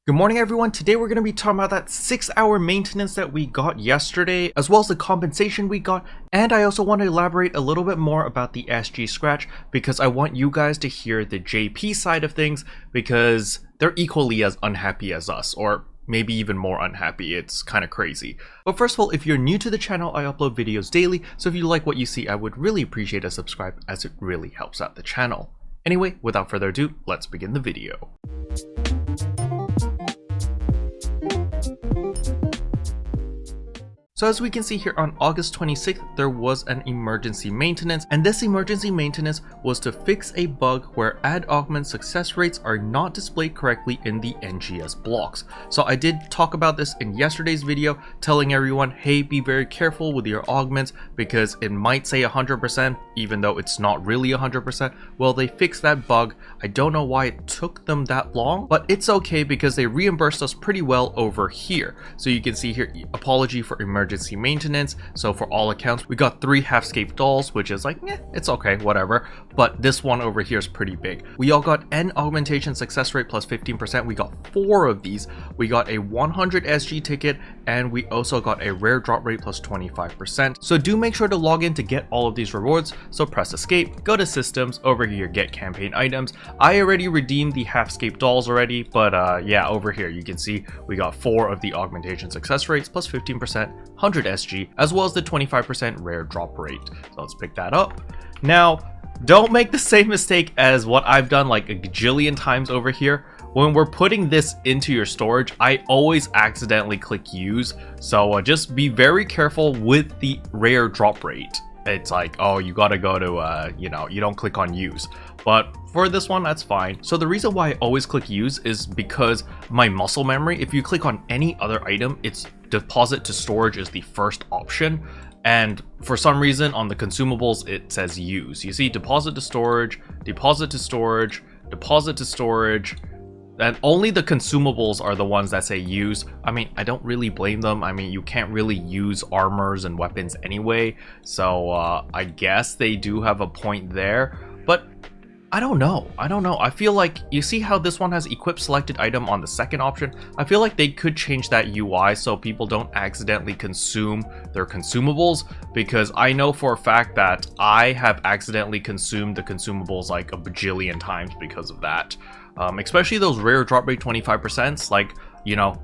Good morning everyone, today we're going to be talking about that 6-hour maintenance that we got yesterday, as well as the compensation we got, and I also want to elaborate a little bit more about the SG scratch because I want you guys to hear the JP side of things because they're equally as unhappy as us, or maybe even more unhappy. It's kind of crazy. But first of all, if you're new to the channel, I upload videos daily, so if you like what you see, I would really appreciate a subscribe as it really helps out the channel. Anyway, without further ado, let's begin the video. So as we can see here on August 26th, there was an emergency maintenance, and this emergency maintenance was to fix a bug where add augment success rates are not displayed correctly in the NGS blocks. So I did talk about this in yesterday's video, telling everyone, hey, be very careful with your augments because it might say 100%, even though it's not really 100%. Well, they fixed that bug. I don't know why it took them that long, but it's okay because they reimbursed us pretty well over here. So you can see here, apology for emergency maintenance. So for all accounts, we got 3 half-scape dolls, which is like, it's okay, whatever. But this one over here is pretty big. We all got N augmentation success rate plus 15%. We got 4 of these. We got a 100 SG ticket, and we also got a rare drop rate plus 25%. So do make sure to log in to get all of these rewards. So press escape, go to systems, over here, get campaign items. I already redeemed the half-scape dolls already, but yeah, over here, you can see we got 4 of the augmentation success rates plus 15%, 100 SG, as well as the 25% rare drop rate. So let's pick that up. Now, don't make the same mistake as what I've done like a gajillion times over here. When we're putting this into your storage, I always accidentally click use. So just be very careful with the rare drop rate. It's like, oh, you gotta go to, you don't click on use. But for this one, that's fine. So the reason why I always click use is because my muscle memory, if you click on any other item, it's deposit to storage is the first option. And for some reason on the consumables, it says use. You see deposit to storage, deposit to storage, deposit to storage. And only the consumables are the ones that say use. I mean, I don't really blame them. I mean, you can't really use armors and weapons anyway. So I guess they do have a point there. But I don't know. I feel like, you see how this one has equip selected item on the second option? I feel like they could change that UI so people don't accidentally consume their consumables, because I know for a fact that I have accidentally consumed the consumables like a bajillion times because of that. Especially those rare drop rate 25%, like,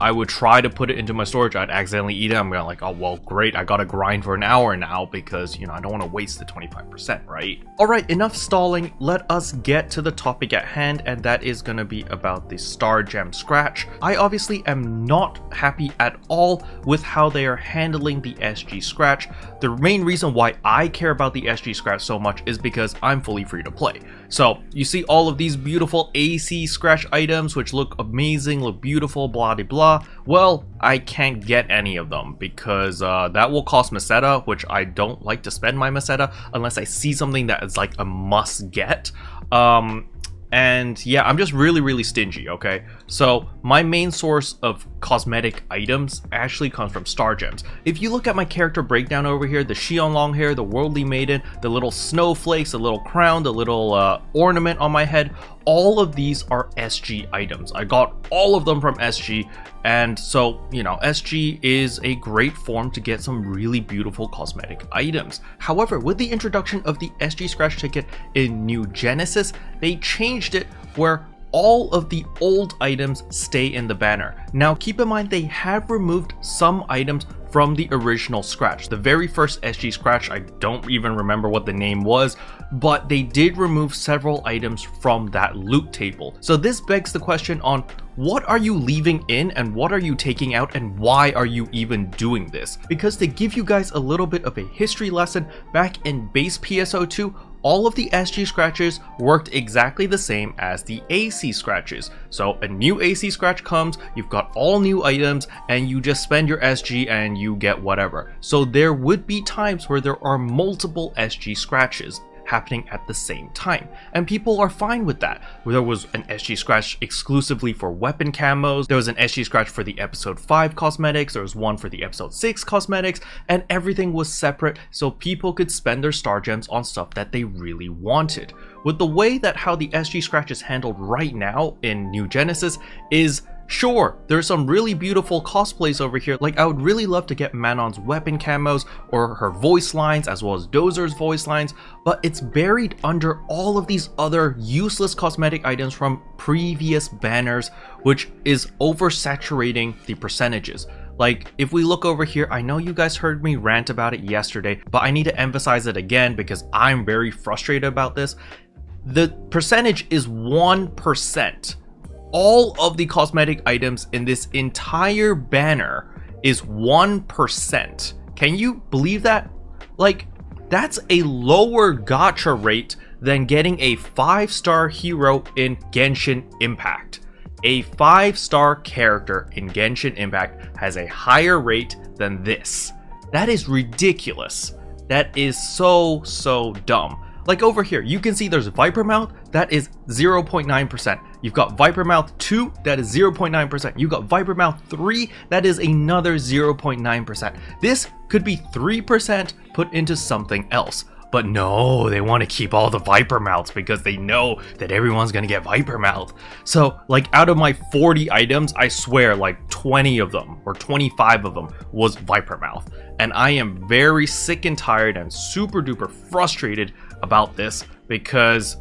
I would try to put it into my storage, I'd accidentally eat it, I'm going like, oh, well, great, I gotta grind for an hour now because, I don't want to waste the 25%, right? Alright, enough stalling, let us get to the topic at hand, and that is gonna be about the Star Gem Scratch. I obviously am not happy at all with how they are handling the SG Scratch. The main reason why I care about the SG Scratch so much is because I'm fully free to play. So, you see all of these beautiful AC Scratch items, which look amazing, look beautiful, blah de blah. Well, I can't get any of them because that will cost Meseta, which I don't like to spend my Meseta unless I see something that is like a must get. And yeah, I'm just really stingy, okay? So my main source of cosmetic items actually comes from Star Gems. If you look at my character breakdown over here, the Xion long hair, the Worldly Maiden, the little snowflakes, the little crown, the little ornament on my head, all of these are SG items. I got all of them from SG, and so, SG is a great form to get some really beautiful cosmetic items. However, with the introduction of the SG Scratch ticket in New Genesis, they changed it where all of the old items stay in the banner. Now, keep in mind they have removed some items from the original Scratch. The very first SG Scratch, I don't even remember what the name was, but they did remove several items from that loot table. So this begs the question on what are you leaving in and what are you taking out and why are you even doing this? Because to give you guys a little bit of a history lesson, back in base PSO2, all of the SG Scratches worked exactly the same as the AC Scratches. So a new AC Scratch comes, you've got all new items, and you just spend your SG and you get whatever. So there would be times where there are multiple SG Scratches happening at the same time, and people are fine with that. There was an SG Scratch exclusively for weapon camos, there was an SG Scratch for the episode 5 cosmetics, there was one for the episode 6 cosmetics, and everything was separate so people could spend their Star Gems on stuff that they really wanted. With the way that how the SG Scratch is handled right now in New Genesis is Sure, there's some really beautiful cosplays over here, like I would really love to get Manon's weapon camos or her voice lines as well as Dozer's voice lines, but it's buried under all of these other useless cosmetic items from previous banners, which is oversaturating the percentages. Like, if we look over here, I know you guys heard me rant about it yesterday, but I need to emphasize it again because I'm very frustrated about this. The percentage is 1%. All of the cosmetic items in this entire banner is 1%. Can you believe that? Like, that's a lower gacha rate than getting a 5-star hero in Genshin Impact. A 5-star character in Genshin Impact has a higher rate than this. That is ridiculous. That is so dumb. Like over here, you can see there's Viper Mouth, that is 0.9%. You've got Viper Mouth 2, that is 0.9%. You've got Viper Mouth 3, that is another 0.9%. This could be 3% put into something else. But no, they want to keep all the Viper Mouths because they know that everyone's gonna get Viper Mouth. So like out of my 40 items, I swear like 20 of them or 25 of them was Viper Mouth. And I am very sick and tired and super duper frustrated about this because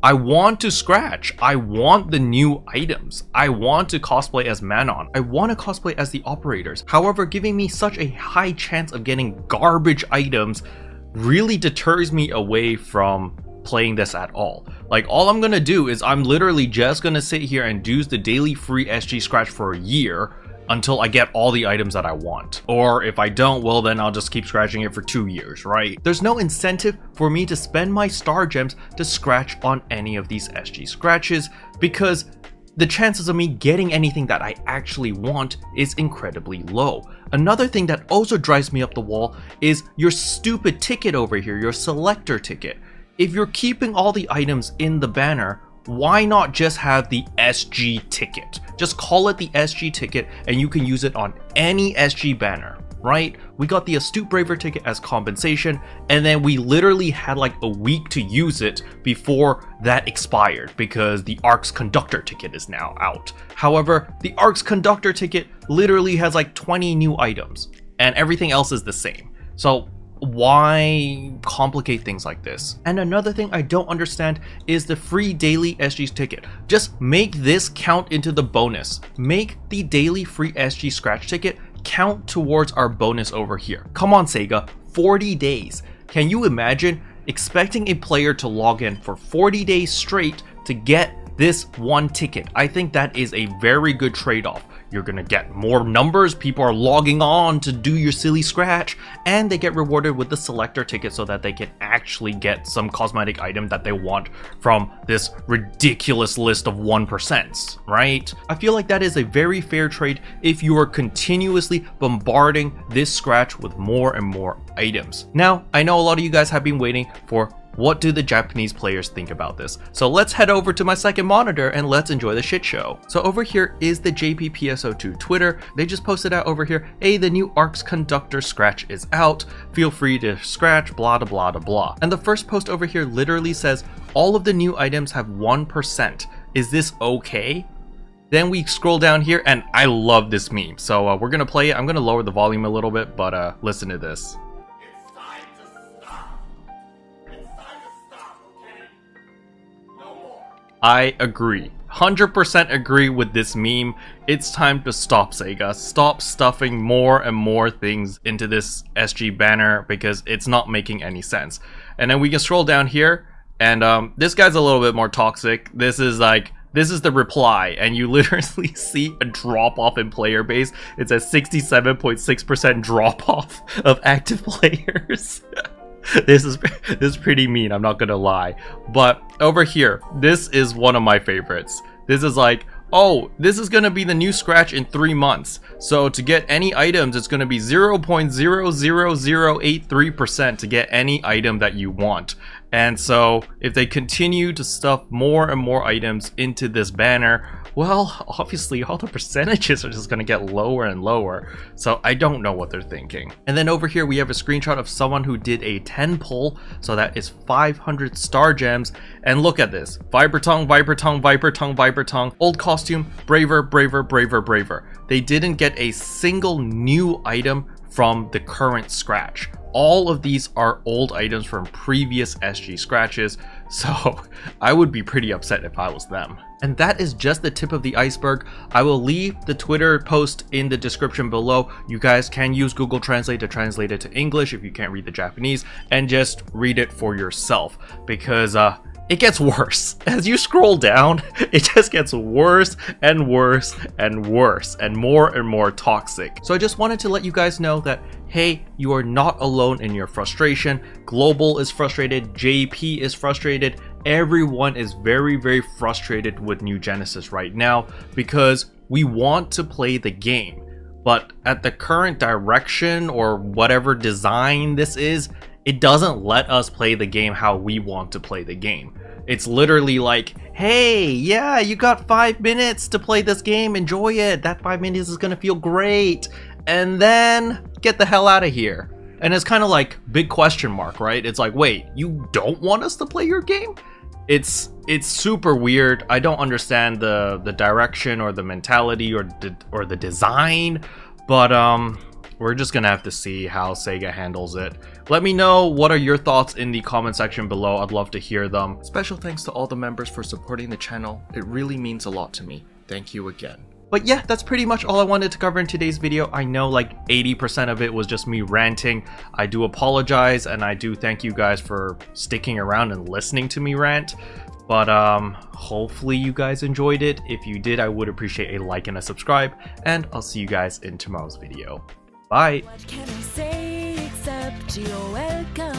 I want to scratch. I want the new items. I want to cosplay as Manon. I want to cosplay as the operators. However, giving me such a high chance of getting garbage items really deters me away from playing this at all. Like, all I'm gonna do is I'm literally just gonna sit here and do the daily free SG scratch for a year until I get all the items that I want. Or if I don't, well then I'll just keep scratching it for 2 years, right? There's no incentive for me to spend my star gems to scratch on any of these SG scratches because the chances of me getting anything that I actually want is incredibly low. Another thing that also drives me up the wall is your stupid ticket over here, your selector ticket. If you're keeping all the items in the banner, why not just have the SG ticket? Just call it the SG ticket and you can use it on any SG banner, right? We got the Astute Braver ticket as compensation, and then we literally had like a week to use it before that expired because the ARC's Conductor ticket is now out. However, the ARC's Conductor ticket literally has like 20 new items and everything else is the same. So why complicate things like this? And another thing I don't understand is the free daily SG ticket. Just make this count into the bonus. Make the daily free SG scratch ticket count towards our bonus over here. Come on, Sega, 40 days. Can you imagine expecting a player to log in for 40 days straight to get this one ticket? I think that is a very good trade-off. You're gonna get more numbers, people are logging on to do your silly scratch, and they get rewarded with the selector ticket so that they can actually get some cosmetic item that they want from this ridiculous list of 1%, right? I feel like that is a very fair trade if you are continuously bombarding this scratch with more and more items. Now, I know a lot of you guys have been waiting for what do the Japanese players think about this? So let's head over to my second monitor and let's enjoy the shit show. So over here is the JP PSO2 Twitter. They just posted out over here, hey, the new ARC's Conductor scratch is out. Feel free to scratch, blah, blah, blah, blah. And the first post over here literally says, all of the new items have 1%. Is this okay? Then we scroll down here and I love this meme. So we're gonna play it. I'm gonna lower the volume a little bit, but listen to this. I agree. 100% agree with this meme. It's time to stop, Sega. Stop stuffing more and more things into this SG banner because it's not making any sense. And then we can scroll down here and this guy's a little bit more toxic. This is the reply, and you literally see a drop off in player base. It's a 67.6% drop off of active players. This is pretty mean, I'm not gonna lie. But over here, this is one of my favorites. This is like, oh, this is gonna be the new scratch in 3 months. So to get any items, it's gonna be 0.00083% to get any item that you want. And so if they continue to stuff more and more items into this banner, well, obviously all the percentages are just going to get lower and lower. So I don't know what they're thinking. And then over here we have a screenshot of someone who did a 10 pull. So that is 500 star gems. And look at this. Viper tongue, viper tongue, viper tongue, viper tongue. Old costume, braver, braver, braver, braver. They didn't get a single new item from the current scratch. All of these are old items from previous SG scratches, so I would be pretty upset if I was them. And that is just the tip of the iceberg. I will leave the Twitter post in the description below. You guys can use Google Translate to translate it to English if you can't read the Japanese, and just read it for yourself, because it gets worse. As you scroll down, it just gets worse and worse and worse and more toxic. So I just wanted to let you guys know that, hey, you are not alone in your frustration. Global is frustrated, JP is frustrated, everyone is very frustrated with New Genesis right now because we want to play the game. But at the current direction or whatever design this is, it doesn't let us play the game how we want to play the game. It's literally like, hey, yeah, you got 5 minutes to play this game, enjoy it. That 5 minutes is gonna feel great. And then get the hell out of here. And it's kind of like big question mark, right? It's like, wait, you don't want us to play your game? It's super weird. I don't understand the direction or the mentality or the design, but we're just gonna have to see how Sega handles it. Let me know what are your thoughts in the comment section below. I'd love to hear them. Special thanks to all the members for supporting the channel. It really means a lot to me. Thank you again. But yeah, that's pretty much all I wanted to cover in today's video. I know like 80% of it was just me ranting. I do apologize, and I do thank you guys for sticking around and listening to me rant. But hopefully you guys enjoyed it. If you did, I would appreciate a like and a subscribe, and I'll see you guys in tomorrow's video. Bye! What can I say except you're welcome?